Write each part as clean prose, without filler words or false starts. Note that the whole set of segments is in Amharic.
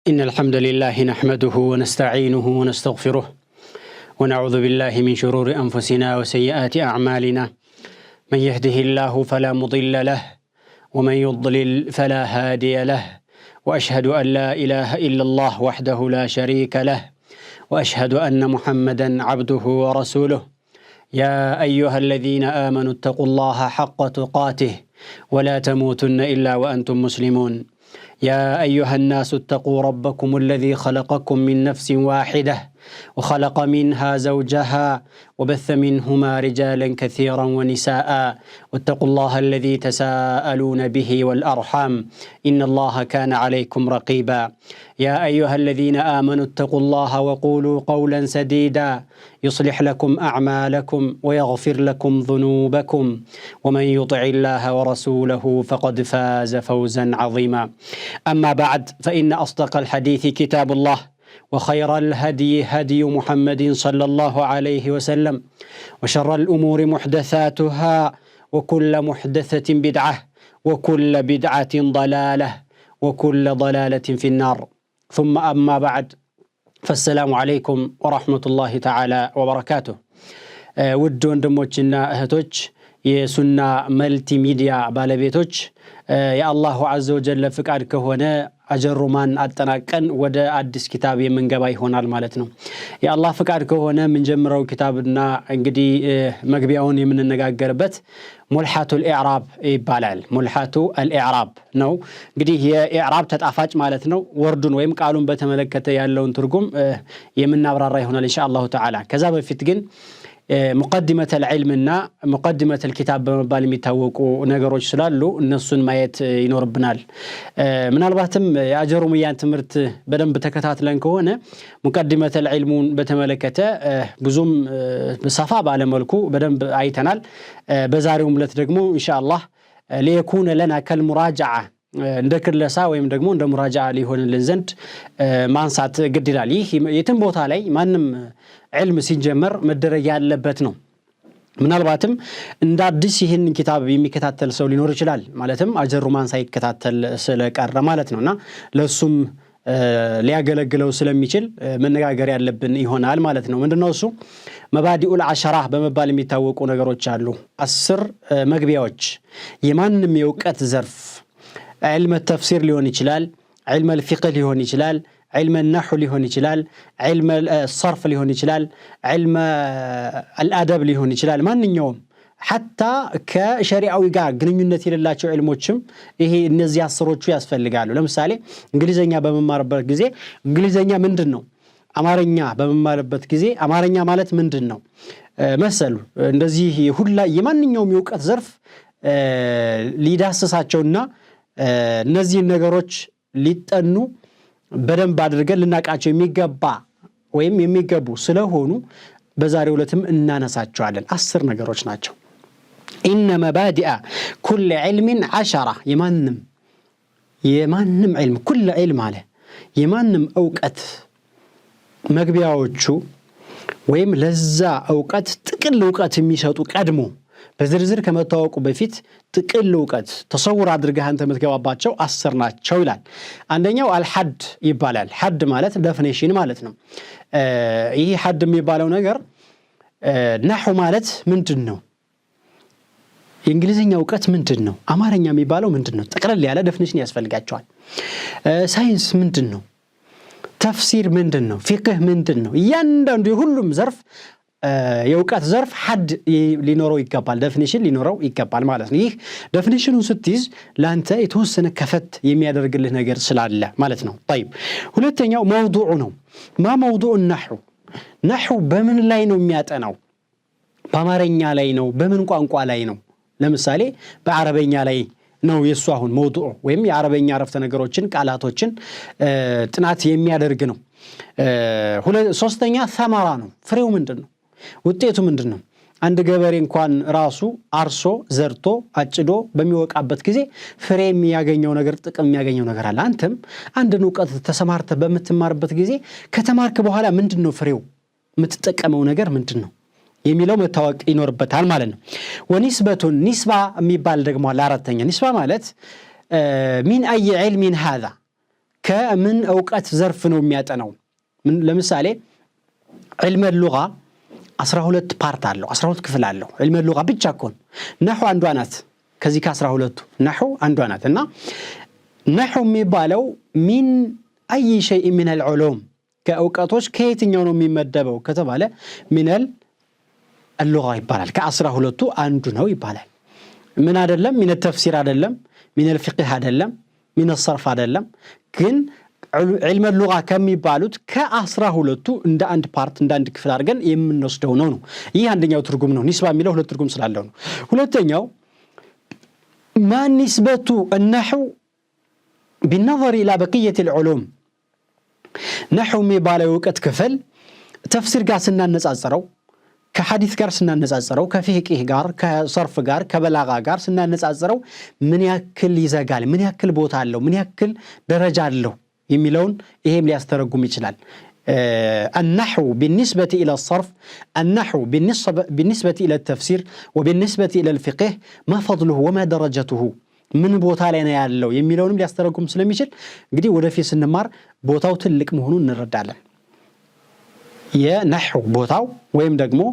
إن الحمد لله نحمده ونستعينه ونستغفره ونعوذ بالله من شرور أنفسنا وسيئات أعمالنا من يهده الله فلا مضل له ومن يضلل فلا هادي له وأشهد أن لا إله إلا الله وحده لا شريك له وأشهد أن محمدا عبده ورسوله يا أيها الذين آمنوا اتقوا الله حق تقاته ولا تموتن إلا وأنتم مسلمون يا أيها الناس اتقوا ربكم الذي خلقكم من نفس واحدة وخلق منها زوجها وبث منهما رجالا كثيرا ونساء واتقوا الله الذي تساءلون به والأرحام إن الله كان عليكم رقيبا يا أيها الذين آمنوا اتقوا الله وقولوا قولا سديدا يصلح لكم أعمالكم ويغفر لكم ذنوبكم ومن يطع الله ورسوله فقد فاز فوزا عظيما أما بعد فإن أصدق الحديث كتاب الله وخير الهدي هدي محمد صلى الله عليه وسلم وشر الأمور محدثاتها وكل محدثة بدعة وكل بدعة ضلالة وكل ضلالة في النار ثم أما بعد فالسلام عليكم ورحمة الله تعالى وبركاته ውድ ወንድሞችና እህቶች የሱና መልቲ ሚዲያ ባለቤቶች የአላሁ ዐዘ ወጀል ፍቃድ ከሆነ አጀሩማን አጠናቀን ወደ አዲስ ኪታብ የምንገባ ይሆናል ማለት ነው። የአላህ ፍቃድ ከሆነ የምንጀምረው ኪታብና እንግዲህ መግቢያውን የምንነጋገርበት ሙልሐቱል ኢዕራብ ይባላል። ሙልሐቱ አልኢዕራብ ነው። እንግዲህ የኢዕራብ ተጣፋጭ ማለት ነው። ወርዱን ወይም ቃሉን በተመለከተ ያለውን ትርጉም የምናብራራ ይሆናል ኢንሻአላሁ ተዓላ። ከዛ በፊት ግን ሙቀዲመተ العلምና ሙቀዲመተ الكتاب በመባል የሚታወቁ ነገሮች ስላሉ እነሱን ማየት ይኖርብናል። ምናልባትም የአጀሩምያን ትምህርት በደንብ ተከታትለን ከሆነ ሙቀዲመተ العلሙን በተመለከተ ብዙም ሰፋ ባለ መልኩ በደንብ አይተናል። በዛሬው ዕለት ደግሞ ኢንሻአላህ ليكون لنا كالمراجعه እንደ ክለሳ ወይም ደግሞ እንደ ሙራጃዓ ሊሆንልን ዘንድ ማንሳት ግድ ይላል። ይህ የትም ቦታ ላይ ማንም ዒልም ሲጀመር መደረግ ያለበት ነው። ምናልባትም እንደ አዲስ ይህን ኪታብ የሚከታተል ሰው ሊኖር ይችላል። ማለትም አጀሩማን ሳይከታተል ስለቀረ ማለት ነውና ለሱም ሊያገለግለው ስለሚችል መነጋገር ያለብን ይሆናል ማለት ነው። ምንድነው እሱ? መባዲኡል ዐሸራ በመባል የሚታወቁ ነገሮች አሉ። 10 መግቢያዎች የማንም የእውቀት ዘርፍ علم التفسير ሊሆን ይችላል፣ علم الفقه ሊሆን ይችላል፣ علم النحو ሊሆን ይችላል፣ علم الصرف ሊሆን ይችላል፣ علم الادب ሊሆን ይችላል። ማንኛውም حتى ከሸሪዓዊ ጋር ግንኙነት የሌላቸው ዒልሞችም ይሄ እነዚህ 10ዎቹ ያስፈልጋሉ። ለምሳሌ እንግሊዘኛ በመማርበት ጊዜ እንግሊዘኛ ምንድነው? አማርኛ በመማርበት ጊዜ አማርኛ ማለት ምንድነው? መሰሉ እንደዚህ ሁላ የማንኛውም የእውቀት ዘርፍ ሊዳስሳቸውና እነዚህ ነገሮች ሊጠኑ በደንብ አድርገን ልናቃቸው የሚገባ ወይም የሚገቡ ስለሆኑ በዛሬው ዕለትም እናነሳቸዋለን። 10 ነገሮች ናቸው። ኢነ መባዲአ ኩል ዒልምን 10 የማንም ዒልም ኩል ዒልም አለ የማንም ዕውቀት መግቢያዎቹ ወይም ለዛ ዕውቀት ጥቅል ዕውቀት የሚሰጡ ቀድሞ በዝርዝር ከመታወቁ በፊት ጥቅል ዕውቀት ተሰውር አድርገህ አንተ የምትገባባቸው 10 ናቸው ይላል። አንደኛው አልሐድ ይባላል። ሐድ ማለት ዴፊኒሽን ማለት ነው። ይሄ ሐድ የሚባለው ነገር ነህው ማለት ምንድነው? የእንግሊዘኛ ዕውቀት ምንድነው? አማርኛ የሚባለው ምንድነው? ጠቅለል ያለ ዴፊኒሽን ያስፈልጋቸዋል። ሳይንስ ምንድነው? ተፍሲር ምንድነው? ፊቅህ ምንድነው? እያንዳንዱ የሁሉም ዘርፍ የእውቀት ዘርፍ ሐድ ሊኖረው ይገባል፣ ዴፊኒሽን ሊኖረው ይገባል ማለት ነው። ይህ ዴፊኒሽኑን ስትይዝ ላንተ የተወሰነ ከፈት የሚያደርግልህ ነገር ስላለ ማለት ነው። طيب ሁለተኛው መውዱዑ ነው። መውዱዑ ነህው ነህው በምን ላይ ነው የሚያጠናው? በአማርኛ ላይ ነው? በምን ቋንቋ ላይ ነው? ለምሳሌ በአረበኛ ላይ ነው የሱ አሁን መውዱዑ ወይም የአረበኛ አረፍተ ነገሮችን ቃላቶችን ጥናት የሚያደርግ ነው። ሶስተኛ ሰመራ ነው። ፍሬው ምንድነው? ውጤቱ ምንድነው? አንድ ገበሬ እንኳን ራሱ አርሶ ዘርቶ አጭዶ በሚወቃበት ጊዜ ፍሬ የሚያገኘው ነገር ጥቅም የሚያገኘው ነገር አለ። አንተም አንድን ዕውቀት ተሰማርተ በመትማርበት ጊዜ ከተማርክ በኋላ ምንድነው ፍሬው? የምትጠቀመው ነገር ምንድነው የሚለው መታወቅ ይኖርበታል ማለት ነው። ወኒስበቱን ኒስባ የሚባል ደግሞ አለ። አራተኛ ኒስባ ማለት ሚን አይ ዒልሚን ሃዛ ከምን ዕውቀት ዘርፍ ነው የሚያጠናው? ለምሳሌ علم اللغة 12 ፓርት አለው 12 ክፍል አለው علم اللغة ብቻ ኮን ነህው አንዷ ናት ከዚህ ከ12ቱ ነህው አንዷ ናት እና ነህው የሚባለው من اي شيء من العلوم ከዕውቀቶች ከየትኛው ነው የሚመደበው ከተባለ من اللغة ይባላል ከ12ቱ አንዱ ነው ይባላል ምን አይደለም من التفسير አይደለም من الفقه አይደለም من الصرف አይደለም ግን علم اللغة كم يبالوت كأسرة እንደ አንድ ፓርት እንደ አንድ ክፍል አድርገን የምንወስደው ነው ይሄ አንደኛው ትርጉም ነው ኒስባ የሚለው ሁለት ትርጉም ስላለው ነው ሁለተኛው ما نسبة النحو بالنظر إلى بقية العلوم نحو የሚባለው ዕውቀት ክፍል ተፍሲር ጋር ስናነጻጽረው ከሐዲስ ጋር ስናነጻጽረው ከፊቅህ ጋር ከሰርፍ ጋር ከበላጋ ጋር ስናነጻጽረው ምን ያክል ይዘጋል ምን ያክል ቦታ አለው ምን ያክል ደረጃ አለው يميلون إهم ليسترقم يشلال النحو بالنسبة إلى الصرف النحو بالنسبة إلى التفسير وبالنسبة إلى الفقه ما فضله وما درجته من بوتالنا يالله يميلون ليسترقم سلم يشل قدي ولا في سنمار بوتاو تلك مهنون نرد على يا نحو بوتاو ويم دقمو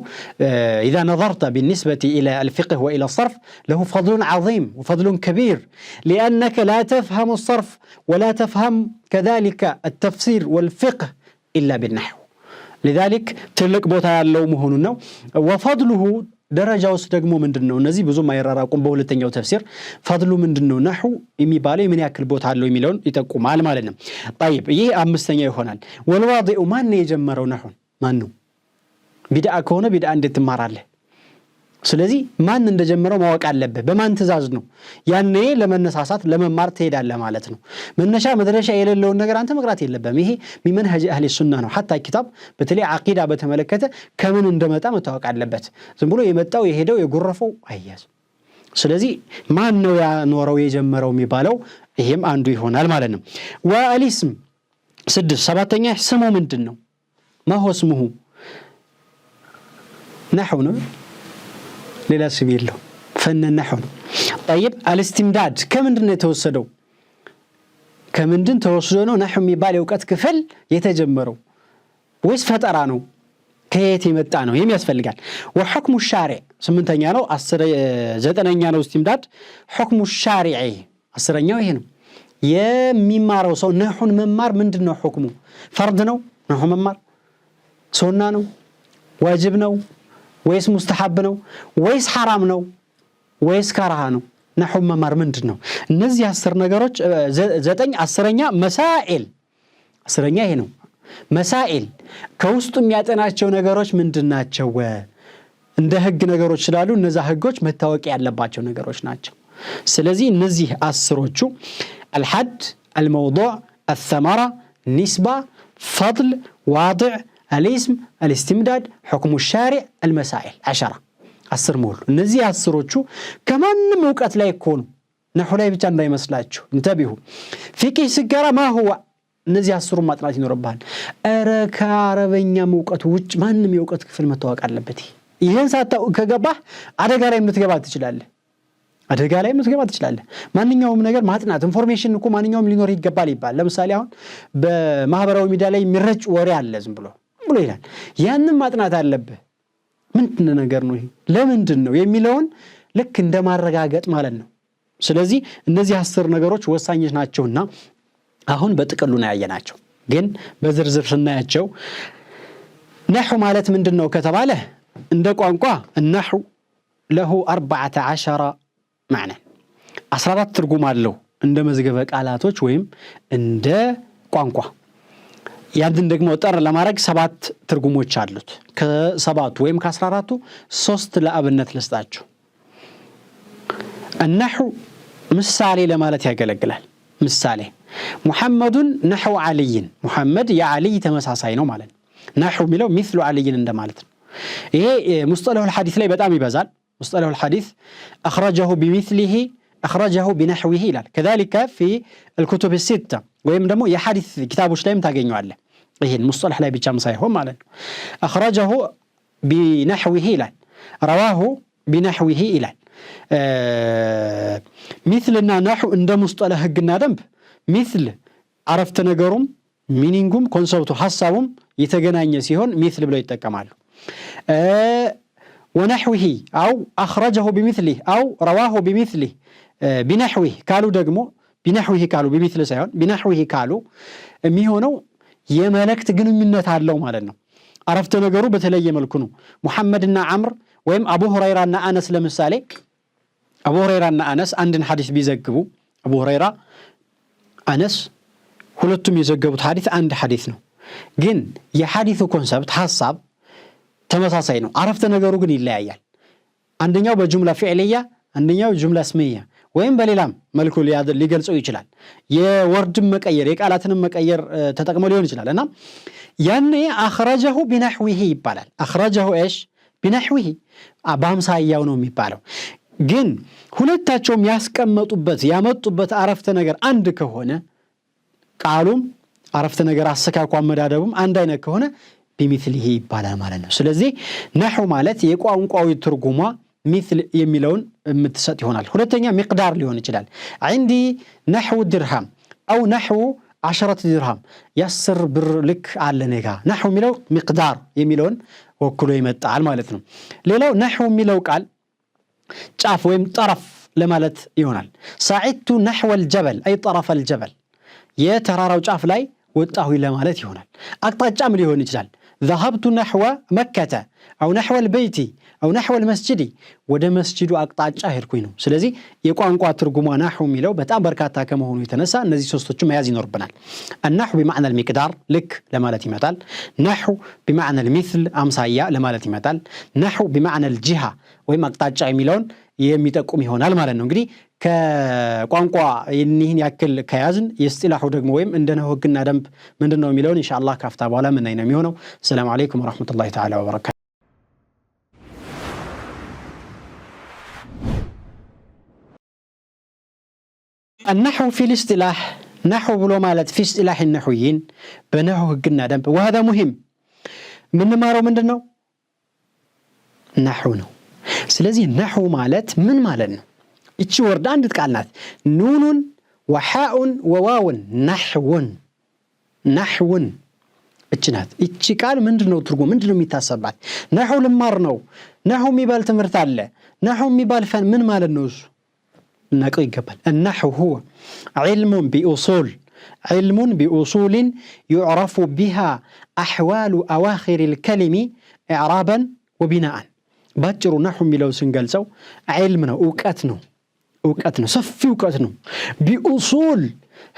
إذا نظرت بالنسبة إلى الفقه وإلى الصرف له فضل عظيم وفضل كبير لأنك لا تفهم الصرف ولا تفهم كذلك التفسير والفقه إلا بالنحو لذلك تلك بوتاو لو مهنون وفضله درجة وسدقمو من دنو نزي بزو ما يراراكم بولتنجو تفسير فضلو من دنو نحو يمي بالي من يأكل بوتاو لو يميلون يتقوم على مالنا طيب يه أمستنجي يخونان والواضع ما نيجمرو نحو ማነው ቢድዓ ከሆነ ቢድዓ እንዴት ትማራለህ ስለዚህ ማን እንደጀመረው ማወቅ አለበት በማን ትእዛዝ ነው ያኔ ለመነሳሳት ለመማር ትሄዳለህ ማለት ነው መነሻ መድረሻ የሌለውን ነገር አንተ መቅራት የለበም ይሄ ሚመንሀጅ አህሊ ሱና ነው حتى ኪታብ በተለይ አቂዳ በተመለከተ ከምን እንደመጣ መታወቅ አለበት ዝም ብሎ የመጣው የሄደው የጎረፈው አይያዝ ስለዚህ ማን ነው ያኖረው የጀመረው የሚባለው ይሄም አንዱ ይሆናል ማለት ነው ወአሊስም 6 7ኛ ስሙ ምንድነው ما هو اسمه نحو ሌላ ስም የለው ፈን ነህው طيب الاستمداد ከምንድን ነው የተወሰደው ከምንድን ተወስዶ ነው ነህው የሚባል ዕውቀት ክፍል የተጀመረው ወይስ ፈጠራ ነው ከየት የመጣ ነው የሚያስፈልጋል وحكم الشارع 8ኛ ነው 9ኛ ነው استمداد حكم الشارع 10ኛው ይሄ ነው የሚማረው ሰው ነህውን መማር ምንድነው حكሙ فرض ነው ነህው መማር ሱና ነው ዋጅብ ነው ወይስ ሙስተሐብ ነው ወይስ حرام ነው ወይስ ከራሃ ነው ነህው መማር ምንድነው እነዚህ 10 ነገሮች 9 10ኛ መሳኢል 10ኛ ይሄ ነው መሳኢል ከውስጡ የሚያጠናቸው ነገሮች ምንድናቸው እንደ ህግ ነገሮች ስላሉ እነዛ ህጎች መታወቅ ያለባቸው ነገሮች ናቸው ስለዚህ እነዚህ 10ዎቹ الحد الموضوع الثمرة نسبة فضل واضع الاسم الاستمداد حكم الشارع المسائل 10 مول እነዚህ 10ዎቹ ከማንም ዕውቀት ላይ ይኮኑ ነህው ላይ ብቻ እንዳይመስላችሁ እንተቢሁ ፊቅህ ሲገራ ما هو እነዚህ 10 ማጥናት ይኖርባል አረ ከአረበኛ ዕውቀት ውጭ ማንም የዕውቀት ክፍል መታወቅ አለበት ይሄን ሳታው ከገባህ አደጋ ላይ የምትገባ ትችላለህ አደጋ ላይ የምትገባ ትችላለህ ማንኛውም ነገር ማጥናት ኢንፎርሜሽን እኮ ማንኛውም ሊኖር ይገባል ይባል ለምሳሌ አሁን በማህበራዊ ሚዲያ ላይ የሚረጭ ወሬ አለ ዝም ብሎ ይላል ያንን ማጥናት አለበት ምንድን ነገር ነው ይሄ ለምንድን ነው የሚለውን ልክ እንደማረጋገጥ ማለት ነው ስለዚህ እነዚህ 10 ነገሮች ወሳኞች ናቸውና አሁን በጥቅሉ ነው ያየናቸው ግን በዝርዝር ስናያቸው ነህው ማለት ምንድነው ከተባለ እንደ ቋንቋ النحو له 14 معنى 14 ትርጉም አለው እንደ መዝገበ ቃላቶች ወይም እንደ ቋንቋ ያንተን ደግሞ ጠር ለማድረግ 7 ትርጉሞች አሉት ከ7 ወይም ከ14ቱ 3 ለአብነት ልስጣችሁ النحو ምሳሌ ለማለት ያገለግላል ምሳሌ محمد نحو علي محمد يا علي ተመሳሳይ ነው ማለት نحو ሚለው مثل علي እንደማለት ነው ይሄ ሙስጠለሁ الحديث ላይ በጣም ይበዛል ሙስጠለሁ الحديث اخرجه بمثله اخرجه بنحوه ይላል كذلك في الكتب الستة ወይም ደግሞ የሐዲስ ኪታቦች ላይም ታገኙዋለህ ይሄን ሙስጠለህ ላይ ብቻም ሳይሆን ማለት ነው اخرجه بنحوه ይላል رواه بنحوه ይላል مثلنا نحو እንደ ሙስጠለህ ህግና ደንብ مثل عرفت نجارم مينينجوم كونسبتو حسابهم يتجناني سيهون مثل بلا يتكمل ونحوه أو أخرجه بمثله أو رواه بمثله بنحوه قالوا دقمو بنحوه قالوا بمثل سيهون بنحوه قالوا ميهونو يملكت جنمنة على مالنا عرفت نجارو بتلاقي ملكنو محمد بن عمرو ويم أبو هريرة أن أنس لمثالي أبو هريرة أن أنس عندنا حديث بيزجبو أبو هريرة أنس ሁለቱም የዘገቡት ሐዲስ አንድ ሐዲስ ነው ግን የሐዲሱ ኮንሰፕት ሐሳብ ተመሳሳይ ነው አረፍተ ነገሩ ግን ይለያያል አንደኛው በጅምላ ፊዕልያ አንደኛው ጅምላ እስሚያ ወይም በሌላም መልኩ ሊገልጸው ይችላል የወርድም መቀየር የቃላትንም መቀየር ተጠቅሞ ሊሆን ይችላል እና ያኔ አخرجه بنحوه ይባላል አخرجه ايش بنحوه በአምሳያው ነው የሚባለው ግን ሁለታቸውም ያመጡበት አረፍተ ነገር አንድ ከሆነ ቃሉም አረፍተ ነገር አሰካኩ አመዳደቡም አንድ አይነት ከሆነ بمثله ይባላል ማለት ነው ስለዚህ نحو ማለት የቋንቋዊ ትርጉሟ مثل የሚለውን የምትሰጥ ይሆናል ሁለተኛ مقدار ሊሆን ይችላል عندي نحو درهم او نحو 10 درهم ያስር ብር ልክ አለ ነጋ نحو የሚለው مقدار የሚለውን ወክሎ ይመጣል ማለት ነው ሌላው نحو የሚለው ቃል ጫፍ ወይም طرف ለማለት ይሆናል ساعدت نحو الجبل اي طرف الجبل የተራራው ጫፍ ላይ ወጣሁ ለማለት ይሆናል አቅጣጫም ሊሆን ይችላል ذهبت نحو مكة او نحو البيت او نحو المسجد ወደ መስጂዱ አቅጣጫ ሄድኩኝ ነው ስለዚህ የቋንቋ ትርጉሟ نحو የሚለው በጣም በርካታ ከመሆኑ የተነሳ እነዚህ ሶስቶቹ መያዝ ይኖርብናል النحو بمعنى المقدار ልክ ለማለት ይመጣል نحو بمعنى المثل አምሳያ ለማለት ይመጣል نحو بمعنى الجهة ወይም አቅጣጫ የሚለውን የሚጠቁም ይሆናል ማለት ነው እንግዲህ ከቋንቋ ይህን ያክል ከያዝን የእስጢላሁ ደግሞ ወይም እንደነው ህግና ደንብ ምንድነው የሚለውን ኢንሻአላህ ካፍታ በኋላ ምን አይነ የሚሆነው ሰላም አለይኩም ወራህመቱላሂ ተዓላ ወበረካቱ النحو في الاصطلاح نحو بلو مالت في اصطلاح النحويين بنحو هقنا دنب وهذا مهم من مارو من دنو نحو نو سلازي نحو مالت من مالن اتش وردان دتقالنات نون وحاء وواو نحو اتشنات اتش قال مندنو ترغو مندنو ميتاسبات نحو لمار نو نحو ميبال تمرت አለ نحو ميبال فن من مالن نو نقو يقبل النحو هو علم بأصول يعرف بها أحوال أواخر الكلم إعرابا وبناء باجرو نحو ميلو سنجلسو علمنا أوقاتنا صفي أوقاتنا بأصول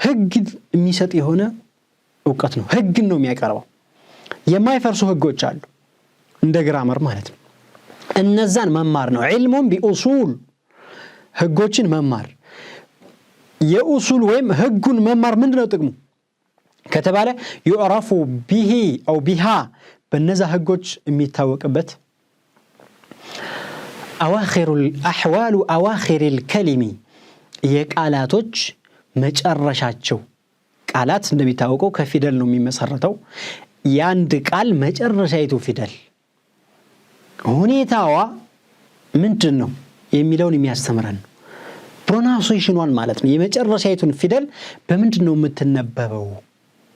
هج ميساتي هنا أوقاتنا هج النوم يقربوا يما يفرسوا هجوش አሉ እንደ ግራመር ማለት ነው እነዛን መማር ነው علم بأصول ህጎችን መማር የኡሱል ወይም ህጉን መማር ምንድነው ጥቅሙ ከተባለ يعرف به او بها በነዛ ህጎች የሚታወቅበት اواخر الاحوال اواخر الكلم የቃላቶች መጨረሻቸው ቃላት እንደሚታወቀው ከፊደል ነው የሚመሰረተው ያንድ ቃል መጨረሻይቱ ፊደል ሁኔታዋ ምንድነው የሚለውን የሚያስተምረን ፕሮናንሴሽኗን ማለት ነው የመጨረሻይቱን ፊደል በምንድነው የምትነበበው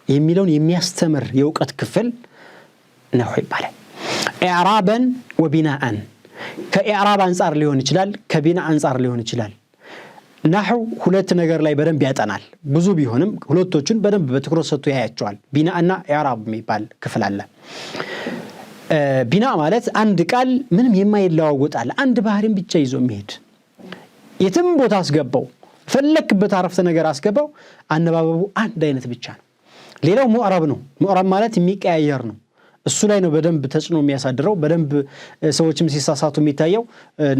የሚለውን የሚያስተምር የውቀት ክፍል ነው ይባላል ኢዕራበን ወቢናአን ከኢዕራብ አንፃር ሊሆን ይችላል ከቢና አንፃር ሊሆን ይችላል نحو ሁለት ነገር ላይ በደንብ ያጠናል ብዙ ቢሆንም ሁለቶቹን በደንብ በትኩረት ሰጥቶ ያያቸዋል ቢናና ኢዕራብ የሚባል ክፍል አለ ቢና ማለት አንድ ቃል ምንም የማይለዋወጣል አንድ ባህሪን ብቻ ይዞ የሚሄድ የትም ቦታ አስገባው ፈለክበት አረፍተ ነገር አስገባው አነባበቡ አንድ አይነት ብቻ ነው ሌላው ሙዕረብ ነው ሙዕረብ ማለት የሚቀያየር ነው እሱ ላይ ነው በደንብ ተጽኖ የሚያሳድረው በደንብ ሰዎችም ሲሳሳቱ የሚታየው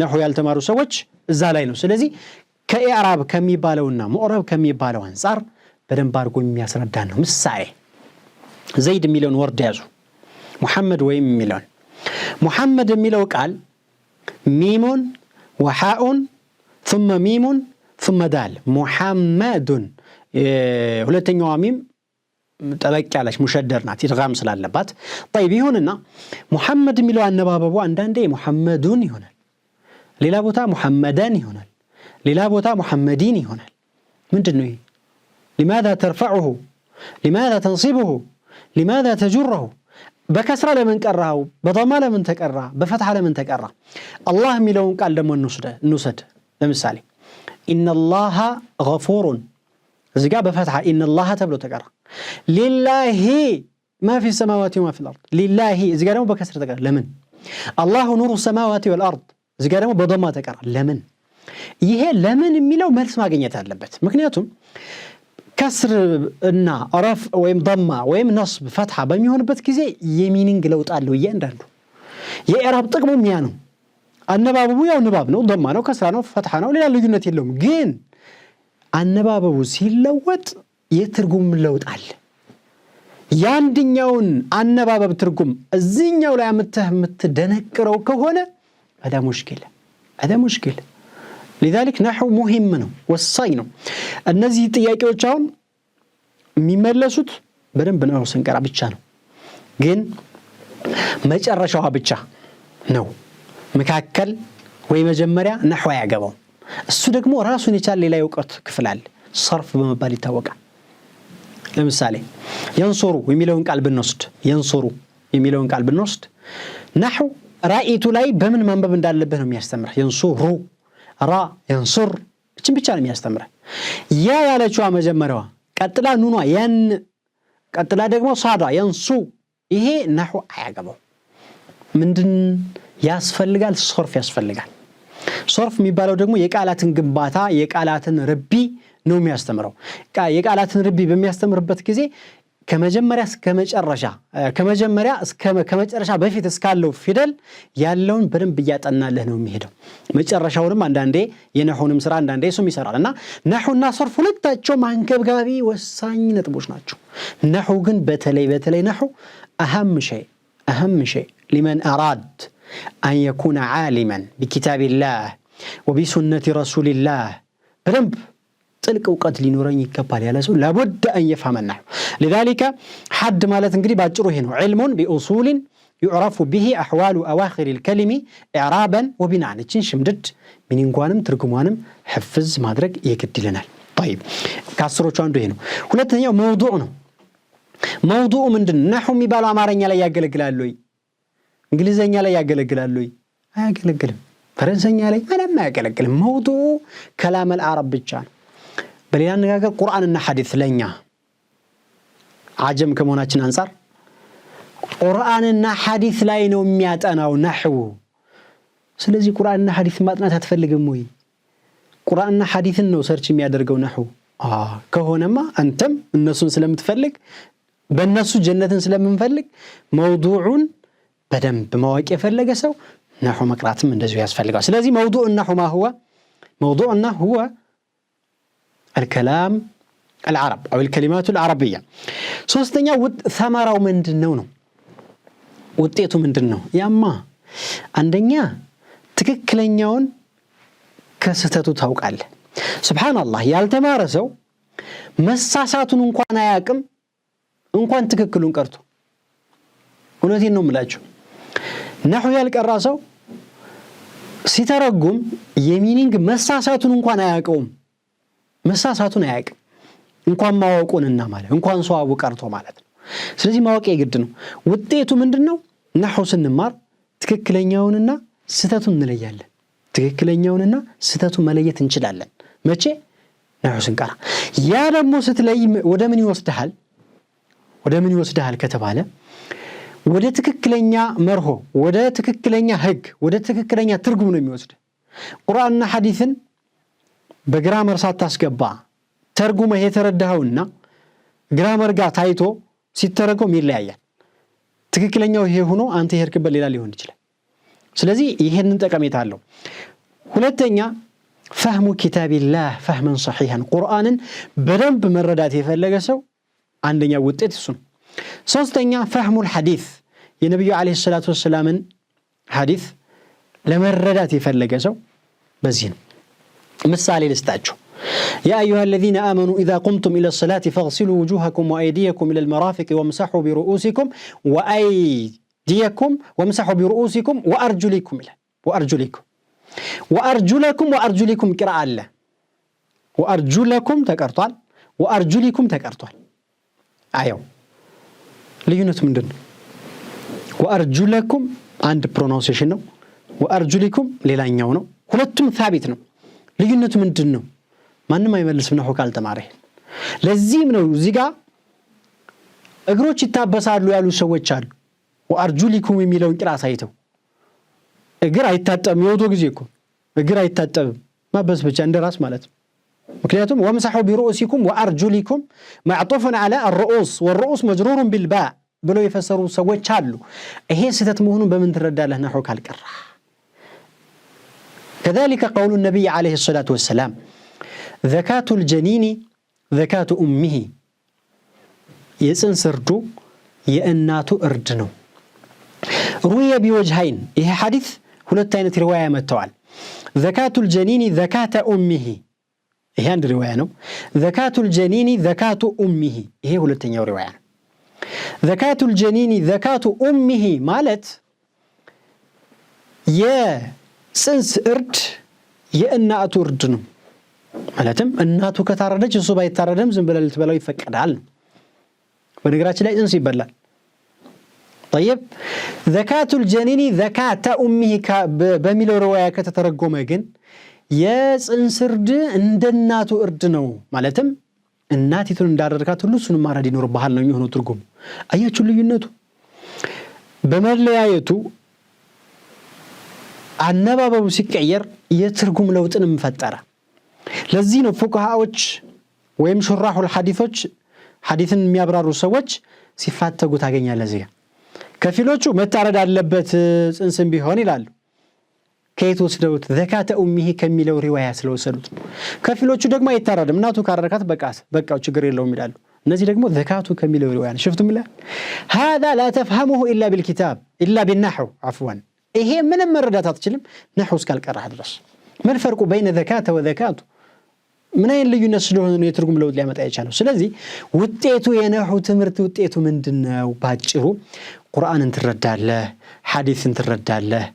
ነህው ያልተማሩ ሰዎች እዛ ላይ ነው ስለዚህ ከኢዕራብ ከሚባለውና ሙዕረብ ከሚባለው አንፃር በደንብ አድርጎ የሚያስረዳ ነው ምሳሌ ዘይድ የሚለውን ወርድ ያዙ محمد ويم ميلون محمد የሚለው ቃል ሚሙን ወሃኡን ثم ሚሙን ثم ዳል محمد ሁለተኛው ሚም ጠበቅ ያለች ሙሸደር ናት ኢድጋም ስላለባት طيب ይሁንና محمد የሚለው አነባበቡ አንዳንዴ محمدون ይሆናል ሌላ ቦታ محمدان ይሆናል ሌላ ቦታ محمدين ይሆናል ምንድነው لماذا ترفعه لماذا تنصبه لماذا تجره بكسرة لمن كره بضمة لمن تكره بفتحة لمن تكره الله ميلون قال دمو نسد لمثالي إن الله غفور زقا بفتحة إن الله تبلو تكره لله ما في السماوات وما في الأرض لله زقا دمو بكسرة تكره لمن الله نور السماوات والأرض زقا دمو بضمة تكره لمن ይሄ ለምን የሚለው መልስ ማግኘት አለበት ምክንያቱም كسر النا رف ويم ضمة ويم نصب فتحة بميهونበት ጊዜ የሚኒንግ ለውጥ አለው እያንዳንዱ የኢራብ ጥቅሙ የሚያነው አነባበቡ ያው ንባብ ነው ضمة ነው ከስራ ነው ፈትሐ ነው ሌላ ልዩነት የለውም ግን አነባበቡ ሲለወጥ የትርጉም ለውጥ አለ ያንድኛውን አነባበብ ትርጉም እዚህኛው ላይ የምትደነቅረው ከሆነ هذا مشكلة لذلك نحو مهم ነው ወሳኝ ነው እነዚህ ጥያቄዎች አሁን የሚመለሱት በደንብ ነው ስንቀራ ብቻ ነው ግን መጨረሻው ብቻ ነው መካከል ወይ መጀመሪያ نحو ያገባው እሱ ደግሞ ራሱን የቻለ ሌላ ዕውቀት ክፍል አለ ሰርፍ በመባል ይታወቃል ለምሳሌ ينصሩ የሚለውን ቃል ብንወስድ ينصሩ የሚለውን ቃል ብንወስድ نحو ራኢቱ ላይ በምን ማንበብ እንዳለበት ነው የሚያስተምረው ينصሩ ራ ينصر እቺን ብቻ ነው የሚያስተምረው ያ ያለችው መጀመሪያዋ ቀጥላ ኑኗ ያን ቀጥላ ደግሞ ሳዳ ينص ይሄ نحو አያገባው ምንድን ያስፈልጋል ሶርፍ ያስፈልጋል ሶርፍ የሚባለው ደግሞ የቃላትን ግንባታ የቃላትን ርቢ ነው የሚያስተምረው የቃላትን ርቢ በሚያስተምርበት ጊዜ ከመጀመሪያ እስከ መጨረሻ ከመጨረሻ በፊት እስካለው ፊደል ያለውን በደንብ ያጠናለህ ነው የሚሄደው መጨረሻውንም አንዳንዴ የነሁንም ስራ አንዳንዴ እሱም ይሰራልና ነሁና ሰርፍ ሁለታቸው ማንገብጋቢ ወሳኝ ነጥቦች ናቸው ነሁ ግን በተለይ ነሁ اهم شيء لمن اراد ان يكون عالما بكتاب الله وبسنة رسول الله በደንብ ጥልቅ ዕውቀት ሊኖረኝ ይገባል ያለ ሰው لابد ان يفهم النحو لذلك حد ማለት እንግዲህ ባጭሩ ይሄ ነው علم باصول يعرف به احوال اواخر الكلمه اعرابا وبناء እቺን ሽምድድ ሚኒንጓንም ትርጉሟንም حفظ ማድረግ ይገድልናል طيب ከአስሮቹ አንዱ ይሄ ነው ሁለተኛው موضوع ነው موضوع ምንድነው نحو የሚባለው አማርኛ ላይ ያገለግላል ወይ እንግሊዘኛ ላይ ያገለግላል ወይ አያገለግልም ፈረንሳይኛ ላይ ምንም አያገለግልም موضوع كلام العرب ብቻ ነው በሌላ አነጋገር ቁርአንና ሐዲስ ለኛ አጀም ከመሆናችን አንፃር ቁርአንና ሐዲስ ላይ ነው የሚያጠናው ነህው ስለዚህ ቁርአንና ሐዲስ ማጥናት አትፈልግም ወይ ቁርአንና ሐዲስን ነው ሰርች የሚያደርገው ነህው ከሆነማ አንተም እነሱን ስለምትፈልግ በእነሱ ጀነትን ስለምንፈልግ موضوعን በደንብ ማወቅ የፈለገ ሰው ነህው መቅራትም እንደዚሁ ያስፈልጋል ስለዚህ موضوع النحو ما هو موضوع النحو هو الكلام العرب أو الكلمات العربية ሶስተኛ ثمራው ምንድነው ነው ውጤቱ ምንድነው ያማ አንደኛ ትክክለኛውን ከስተቱ ታውቃለህ ሱብሃንአላህ ያልተማረ ሰው መሳሳቱን እንኳን አያቅም እንኳን ትክክሉን ቀርቶ እውነቴን ነው የምላችሁ ነህው ያልቀራ ሰው ሲተረጉም የሚኒንግ መሳሳቱን እንኳን አያቀውም መሳሳቱን አያቅም እንኳን ማወቁንና ማለት እንኳን ሷው ቀርቶ ማለት ነው ስለዚህ ማወቅ የግድ ነው ውጤቱ ምንድነው ነህው ስንማር ትክክለኛውንና ስተቱን እንለያለን ትክክለኛውንና ስተቱን መለየት እንችላለን መቼ ነህው ስንቀራ ያ ደግሞ ስትለይ ወደ ምን ይወስድሃል ከተባለ ወደ ትክክለኛ መርሆ ወደ ትክክለኛ ህግ ወደ ትክክለኛ ትርጉም ነው የሚወስድ ቁርአንና ሐዲስን በግራመር ሳታስገባ ተርጉመህ የተረዳኸውና ግራመር ጋር ታይቶ ሲተረጎም ይለያያል ትክክለኛው ይሄ ሆኖ አንተ ይሄርክበት ሌላ ሊሆን ይችላል ስለዚህ ይሄንን ጠቀሜታ አለው ሁለተኛ فهم كتاب الله فهما صحيحا ቁርአንን በደንብ መረዳት የፈለገ ሰው አንደኛ ውጤት እሱ ነው ሶስተኛ فهم الحديث የነብዩ አለይሂ ሰላቱ ወሰላምን ሐዲስ ለመረዳት የፈለገ ሰው በዚህ ነው ምሳሌ ልስጣችሁ يا أيها الذين آمنوا إذا قمتم إلى الصلاة فاغسلوا وجوهكم وأيديكم إلى المرافق وامسحوا برؤوسكم وأرجلكم قراءة الله وأرجلكم تكرتوال وأرجلكم تكرتوال አየው ልዩነቱ ምንድነው? ወአርጁለኩም አንድ ፕሮናንሴሽን ነው፣ ወአርጁሊኩም ሌላኛው ነው። ሁለቱም ثابت ነው። ልዩነቱ ምንድነው? ማንንም አይመልስም ነው ካልተማረ። ለዚህም ነው እዚህ ጋር እግሮች ይታበሳሉ ያሉ ሰዎች አሉ። ወአርጁሊኩም የሚለውን ቅራስ አይተው እግር አይታጠብም የወዶ ጊዜ እኮ እግር አይታጠብም ማበስ ብቻ እንደራስ ማለት ነው። ምክንያቱም ወምሰሑ ቢሩኡሲኩም ወአርጁሊኩም معطوف على الرؤوس والرؤوس مجرور بالباء ብለው የፈሰሩ ሰዎች አሉ። ይሄ ስህተት መሆኑን በምን ትረዳለህ ነው ካልቀራ? كذلك قول النبي عليه الصلاة والسلام زكاة الجنين زكاة أمه የጽንስ እርዱ የእናቱ እርድ ነው። روي بوجهين ይሄ ሐዲስ ሁለት አይነት ሪዋያ መጥተዋል። زكاة الجنين زكاة أمه ይሄ አንድ ሪዋያ ነው። زكاة الجنين زكاة أمه ይሄ ሁለተኛው ሪዋያ ነው። زكاة الجنين زكاة أمه ማለት የጽንስ እርድ የእናቱ እርድ ነው። ማለትም እናቱ ከታረደች እሱ ባይታረደም ዝም ብለህ ልትበላው ይፈቀዳል። በነገራችን ላይ ጽንስ ይበላል። طيب زكاة الجنين زكاة أمه በሚለው ሪዋያ ከተተረጎመ ግን የጽንስ እርድ እንደ እናቱ እርድ ነው። ማለትም እናቲቱን እንዳረድካት ሁሉ እሱንም ማረድ ይኖርብሃል ነው የሚሆነው ትርጉም። አያችሁ ልዩነቱ በመለያየቱ አነባበቡ ሲቀየር የትርጉም ለውጥንም ፈጠረ። ለዚህ ነው ፉቃሃዎች ወይም ሹራሁል ሐዲሶች ሐዲስን የሚያብራሩ ሰዎች ሲፋተጉ ታገኛለህ። እዚህ ከፊሎቹ መታረድ አለበት ጽንስም ቢሆን ይላሉ። ከየት ወስደውት? ዘካተ ኡሚሂ ከሚለው ሪዋያ ስለወሰዱት። ከፊሎቹ ደግሞ አይታረድም እናቱ ካረካት በቃው ችግር የለውም ይላሉ። እነዚህ ደግሞ ዘካቱ ከሚለው ሪዋያ ነው። شفتم لا هذا لا تفهمه الا بالكتاب الا بالنحو عفوا ይሄ ምንም መረዳት አትችልም ነህው እስካልቀራህ ድረስ። ምን ፈርቁ بين ዘካተ ወዘካቱ ምን አይነት ልዩነት ስለሆነ ነው የትርጉም ለውጥ ሊያመጣ የቻለው? ስለዚህ ውጤቱ የነህው ትምህርት ውጤቱ ምንድነው? ባጭሩ ቁርአንን ትረዳለህ፣ ሐዲስን ትረዳለህ፣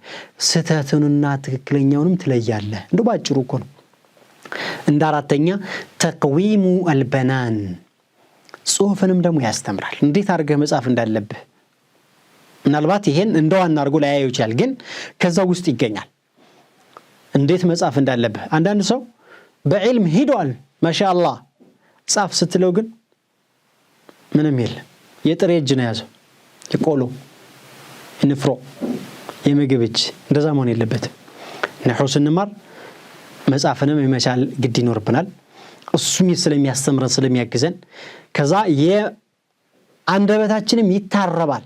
ስህተቱንና ትክክለኛውንም ትለያለህ። እንደው ባጭሩ እኮ ነው። እንደ አራተኛ ተቅዊሙ አልበናን ጽሁፍንም ደግሞ ያስተምራል። እንዴት አድርገህ መጻፍ እንዳለብህ ምናልባት ይሄን እንደዋና አድርጎ ላያየው ይችላል፣ ግን ከዛው ውስጥ ይገኛል እንዴት መጻፍ እንዳለብህ። አንዳንድ ሰው በዕልም ሄዷል ማሻአላህ ጻፍ ስትለው ግን ምንም የለም። የጥሬ እጅ ነው ያዘው፣ የቆሎ ንፍሮ የምግብ እጅ። እንደዛ መሆን የለበትም። ነህው ስንማር መጻፍንም የመቻል ግድ ይኖርብናል። እሱም ስለሚያስተምረን ስለሚያግዘን ከዛ የአንደበታችንም ይታረባል።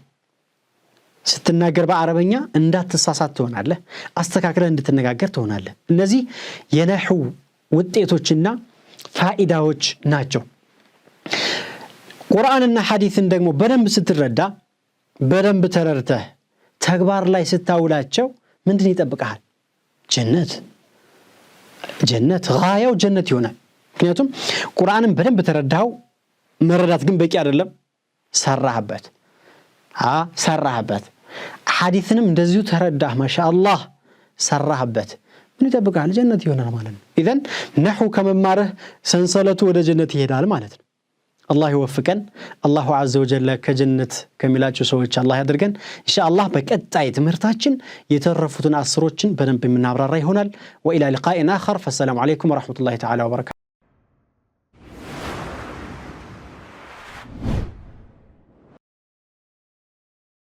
ስትናገር በአረበኛ እንዳትሳሳት ትሆናለህ፣ አስተካክለህ እንድትነጋገር ትሆናለህ። እነዚህ የነህው ውጤቶችና ፋኢዳዎች ናቸው። ቁርአንና ሐዲስን ደግሞ በደንብ ስትረዳ በደንብ ተረድተህ ተግባር ላይ ስታውላቸው ምንድን ይጠብቃል? ጀነት ጋያው ጀነት ይሆናል። ምክንያቱም ቁርአንን በደንብ ተረዳው፣ መረዳት ግን በቂ አይደለም። ሰራህበት ሐዲስንም እንደዚሁ ተረዳህ ማሻአላህ ሰራህበት ምን ይጠብቃል? ጀነት ይሆናል ማለት ነው። ኢዘን ነህው ከመማርህ ሰንሰለቱ ወደ ጀነት ይሄዳል ማለት ነው። አላህ ይወፍቀን። አላሁ ዐዘ ወጀል ከጀነት ከሚላቸው ሰዎች አላህ ያድርገን። ኢንሻአላህ በቀጣይ ትምህርታችን የተረፉትን አስሮችን በደንብ የምናብራራ ይሆናል። ወኢላ ሊቃኢን አኸር። ፈሰላሙ ዐለይኩም ወራህመቱላሂ ተዓላ ወበረካቱ።